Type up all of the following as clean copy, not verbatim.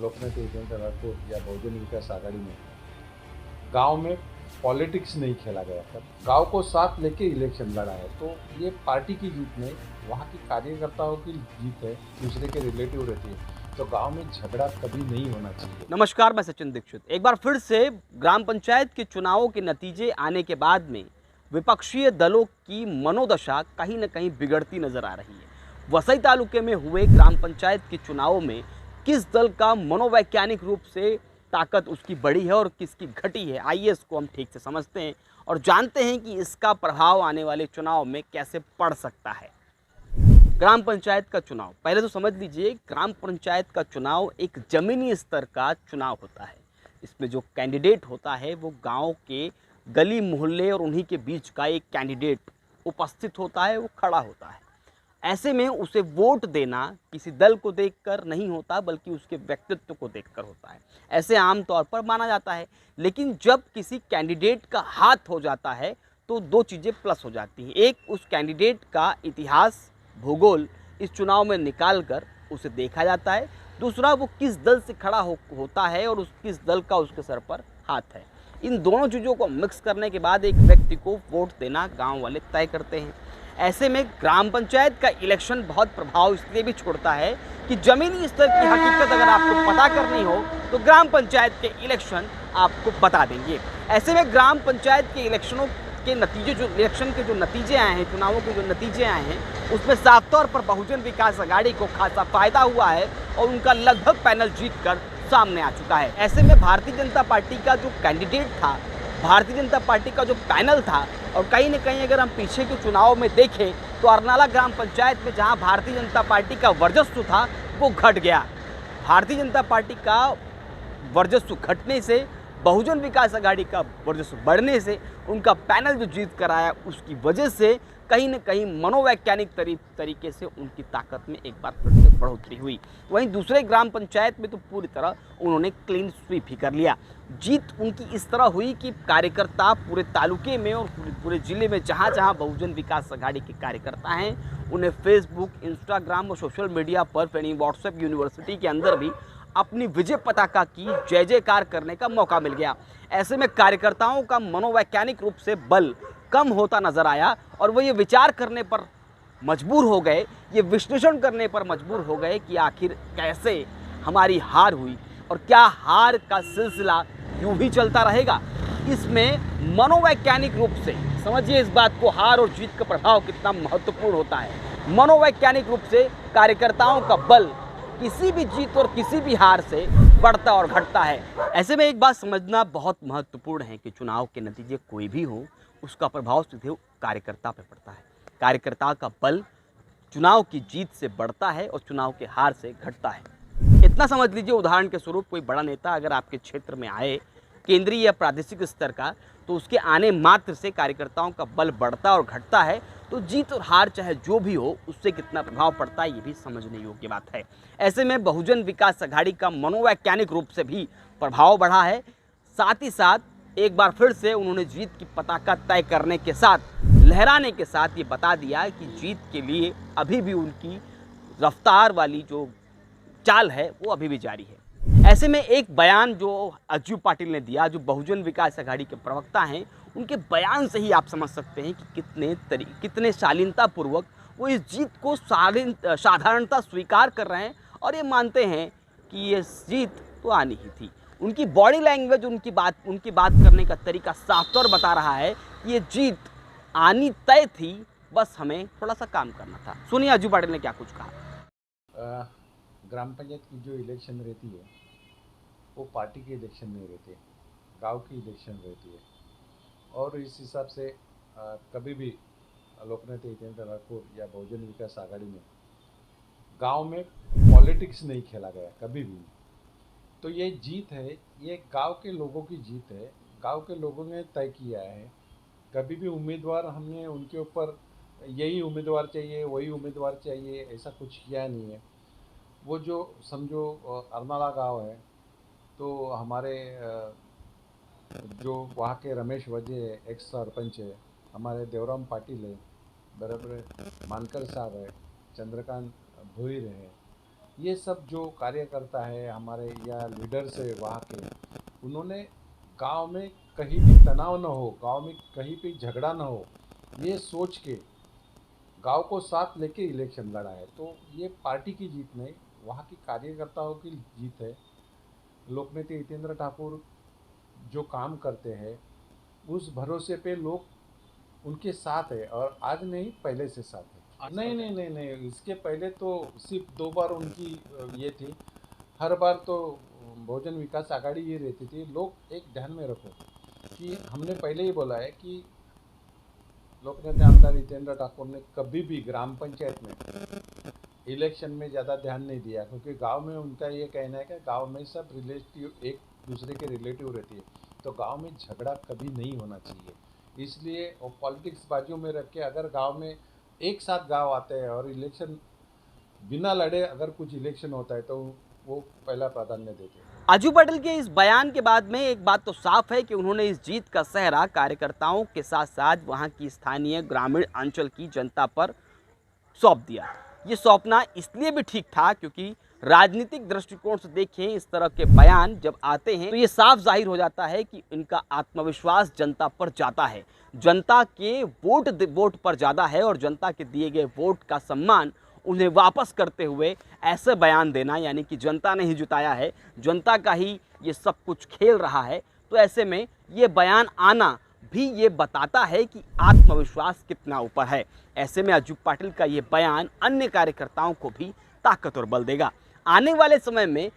लोकनेते हितेंद्र राठौर या बहुजन विकास आघाड़ी में गांव में पॉलिटिक्स नहीं खेला गया था। गांव को साथ लेके इलेक्शन लड़ा है, तो ये पार्टी की जीत नहीं, वहाँ की कार्यकर्ताओं की जीत है, दूसरे के रिलेटिव रहती है। तो गांव में झगड़ा कभी नहीं होना चाहिए। नमस्कार, मैं सचिन दीक्षित। एक बार फिर से ग्राम पंचायत के चुनावों के नतीजे आने के बाद में विपक्षीय दलों की मनोदशा कहीं न कहीं बिगड़ती नजर आ रही है। वसई तालुके में हुए ग्राम पंचायत के चुनावों में किस दल का मनोवैज्ञानिक रूप से ताकत उसकी बड़ी है और किसकी घटी है, आइए इसको हम ठीक से समझते हैं और जानते हैं कि इसका प्रभाव आने वाले चुनाव में कैसे पड़ सकता है। ग्राम पंचायत का चुनाव, पहले तो समझ लीजिए, ग्राम पंचायत का चुनाव एक जमीनी स्तर का चुनाव होता है। इसमें जो कैंडिडेट होता है वो गांव के गली मोहल्ले और उन्हीं के बीच का एक कैंडिडेट उपस्थित होता है, वो खड़ा होता है। ऐसे में उसे वोट देना किसी दल को देखकर नहीं होता, बल्कि उसके व्यक्तित्व को देखकर होता है। ऐसे आम तौर पर माना जाता है। लेकिन जब किसी कैंडिडेट का हाथ हो जाता है तो दो चीज़ें प्लस हो जाती हैं। एक, उस कैंडिडेट का इतिहास, भूगोल इस चुनाव में निकाल कर उसे देखा जाता है। दूसरा, वो किस दल से खड़ा होता है और उस किस दल का उसके सर पर हाथ है। इन दोनों चीज़ों को मिक्स करने के बाद एक व्यक्ति को वोट देना गांव वाले तय करते हैं। ऐसे में ग्राम पंचायत का इलेक्शन बहुत प्रभाव इसलिए भी छोड़ता है कि ज़मीनी स्तर की हकीकत अगर आपको पता करनी हो तो ग्राम पंचायत के इलेक्शन आपको बता देंगे। ऐसे में ग्राम पंचायत के इलेक्शनों के नतीजे, जो इलेक्शन के जो नतीजे आए हैं, चुनावों के जो नतीजे आए हैं, उसमें साफ तौर पर बहुजन विकास आघाड़ी को खासा फायदा हुआ है और उनका लगभग पैनल जीतकर सामने आ चुका है। ऐसे में भारतीय जनता पार्टी का जो कैंडिडेट था, भारतीय जनता पार्टी का जो पैनल था, और कहीं न कहीं अगर हम पीछे के चुनाव में देखें तो अरनाला ग्राम पंचायत में जहां भारतीय जनता पार्टी का वर्चस्व था वो घट गया। भारतीय जनता पार्टी का वर्चस्व घटने से, बहुजन विकास आघाड़ी का वर्चस्व बढ़ने से, उनका पैनल जो जीत कर आया उसकी वजह से कहीं न कहीं मनोवैज्ञानिक तरीके से उनकी ताकत में एक बार फिर से बढ़ोतरी हुई। वहीं दूसरे ग्राम पंचायत में तो पूरी तरह उन्होंने क्लीन स्वीप ही कर लिया। जीत उनकी इस तरह हुई कि कार्यकर्ता पूरे तालुके में और पूरे ज़िले में जहाँ जहाँ बहुजन विकास आघाड़ी के कार्यकर्ता हैं, उन्हें फेसबुक, इंस्टाग्राम और सोशल मीडिया पर, यानी व्हाट्सएप यूनिवर्सिटी के अंदर भी अपनी विजय पताका की जय जयकार करने का मौका मिल गया। ऐसे में कार्यकर्ताओं का मनोवैज्ञानिक रूप से बल कम होता नजर आया और वो ये विचार करने पर मजबूर हो गए, ये विश्लेषण करने पर मजबूर हो गए कि आखिर कैसे हमारी हार हुई और क्या हार का सिलसिला यूं ही चलता रहेगा। इसमें मनोवैज्ञानिक रूप से समझिए इस बात को, हार और जीत का प्रभाव कितना महत्वपूर्ण होता है। मनोवैज्ञानिक रूप से कार्यकर्ताओं का बल किसी भी जीत और किसी भी हार से बढ़ता और घटता है। ऐसे में एक बात समझना बहुत महत्वपूर्ण है कि चुनाव के नतीजे कोई भी हो, उसका प्रभाव सीधे कार्यकर्ता पर पड़ता है। कार्यकर्ता का बल चुनाव की जीत से बढ़ता है और चुनाव के हार से घटता है। इतना समझ लीजिए, उदाहरण के स्वरूप कोई बड़ा नेता अगर आपके क्षेत्र में आए, केंद्रीय या प्रादेशिक स्तर का, तो उसके आने मात्र से कार्यकर्ताओं का बल बढ़ता और घटता है। तो जीत और हार चाहे जो भी हो, उससे कितना प्रभाव पड़ता है ये भी समझने योग्य बात है। ऐसे में बहुजन विकास आघाड़ी का मनोवैज्ञानिक रूप से भी प्रभाव बढ़ा है। साथ ही साथ एक बार फिर से उन्होंने जीत की पताका तय करने के साथ, लहराने के साथ ये बता दिया कि जीत के लिए अभी भी उनकी रफ्तार वाली जो चाल है वो अभी भी जारी है। ऐसे में एक बयान जो अज्जू पाटिल ने दिया, जो बहुजन विकास आघाड़ी के प्रवक्ता हैं, उनके बयान से ही आप समझ सकते हैं कि कितने शालीनतापूर्वक वो इस जीत को साधारणता स्वीकार कर रहे हैं और ये मानते हैं कि ये जीत तो आनी ही थी। उनकी बॉडी लैंग्वेज, उनकी बात करने का तरीका साफ तौर बता रहा है कि ये जीत आनी तय थी, बस हमें थोड़ा सा काम करना था। सुनिए अज्जू पाटिल ने क्या कुछ कहा। ग्राम पंचायत की जो इलेक्शन रहती है वो पार्टी के इलेक्शन नहीं रहते, गांव की इलेक्शन रहती है। और इस हिसाब से कभी भी लोकनेता हितेंद्र राठौर या बहुजन विकास आघाड़ी में गांव में पॉलिटिक्स नहीं खेला गया, कभी भी। तो ये जीत है, ये गांव के लोगों की जीत है, गांव के लोगों ने तय किया है। कभी भी उम्मीदवार हमने उनके ऊपर यही उम्मीदवार चाहिए, वही उम्मीदवार चाहिए, ऐसा कुछ किया नहीं है। वो जो समझो अरनाला गांव है, तो हमारे जो वहाँ के रमेश वजे एक्स सरपंच है, हमारे देवराम पाटिल है, बराबर मानकर साहब है, चंद्रकांत भोईर है, ये सब जो कार्यकर्ता है हमारे या लीडर्स है वहाँ के, उन्होंने गांव में कहीं भी तनाव न हो, गांव में कहीं भी झगड़ा न हो, ये सोच के गांव को साथ लेके इलेक्शन लड़ा है। तो ये पार्टी की जीत नहीं, वहाँ की कार्यकर्ताओं की जीत है। लोकनेता हितेंद्र ठाकुर जो काम करते हैं उस भरोसे पे लोग उनके साथ है, और आज नहीं पहले से साथ है। नहीं नहीं नहीं नहीं, इसके पहले तो सिर्फ 2 बार उनकी ये थी। हर बार तो बहुजन विकास आघाड़ी ये रहती थी। लोग एक ध्यान में रखो कि हमने पहले ही बोला है कि लोकनेता आमदार हितेंद्र ठाकुर ने कभी भी ग्राम पंचायत में इलेक्शन में ज़्यादा ध्यान नहीं दिया, क्योंकि गांव में उनका ये कहना है कि गांव में सब रिलेटिव एक दूसरे के रिलेटिव रहती है, तो गांव में झगड़ा कभी नहीं होना चाहिए। इसलिए वो पॉलिटिक्स बाजू में रख के अगर गांव में एक साथ गांव आते हैं और इलेक्शन बिना लड़े अगर कुछ इलेक्शन होता है तो वो पहला प्राधान्य देते हैं। अजू पटेल के इस बयान के बाद में एक बात तो साफ है कि उन्होंने इस जीत का सेहरा कार्यकर्ताओं के साथ साथ वहां की स्थानीय ग्रामीण अंचल की जनता पर सौंप दिया। ये सौंपना इसलिए भी ठीक था क्योंकि राजनीतिक दृष्टिकोण से देखें इस तरह के बयान जब आते हैं तो ये साफ जाहिर हो जाता है कि इनका आत्मविश्वास जनता पर जाता है, जनता के वोट पर ज़्यादा है, और जनता के दिए गए वोट का सम्मान उन्हें वापस करते हुए ऐसे बयान देना, यानी कि जनता ने ही जुटाया है, जनता का ही ये सब कुछ खेल रहा है, तो ऐसे में ये बयान आना भी ये बताता है कि आत्मविश्वास कितना ऊपर है। ऐसे में अजू पाटिल का ये बयान अन्य कार्यकर्ताओं को भी ताकत और बल देगा। आने वाले समय में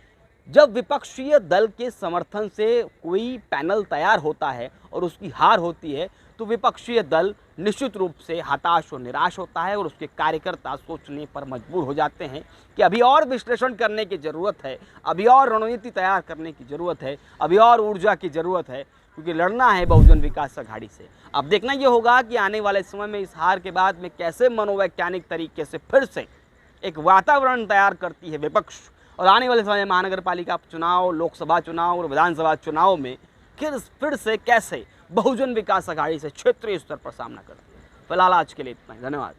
जब विपक्षीय दल के समर्थन से कोई पैनल तैयार होता है और उसकी हार होती है तो विपक्षीय दल निश्चित रूप से हताश और निराश होता है, और उसके कार्यकर्ता सोचने पर मजबूर हो जाते हैं कि अभी और विश्लेषण करने की ज़रूरत है, अभी और रणनीति तैयार करने की ज़रूरत है, अभी और ऊर्जा की ज़रूरत है, क्योंकि लड़ना है बहुजन विकास आघाड़ी से। अब देखना ये होगा कि आने वाले समय में इस हार के बाद में कैसे मनोवैज्ञानिक तरीके से फिर से एक वातावरण तैयार करती है विपक्ष, और आने वाले समय में महानगर पालिका चुनाव, लोकसभा चुनाव और विधानसभा चुनाव में फिर से कैसे बहुजन विकास आघाड़ी से क्षेत्रीय स्तर पर सामना करती है। फिलहाल आज के लिए इतना ही, धन्यवाद।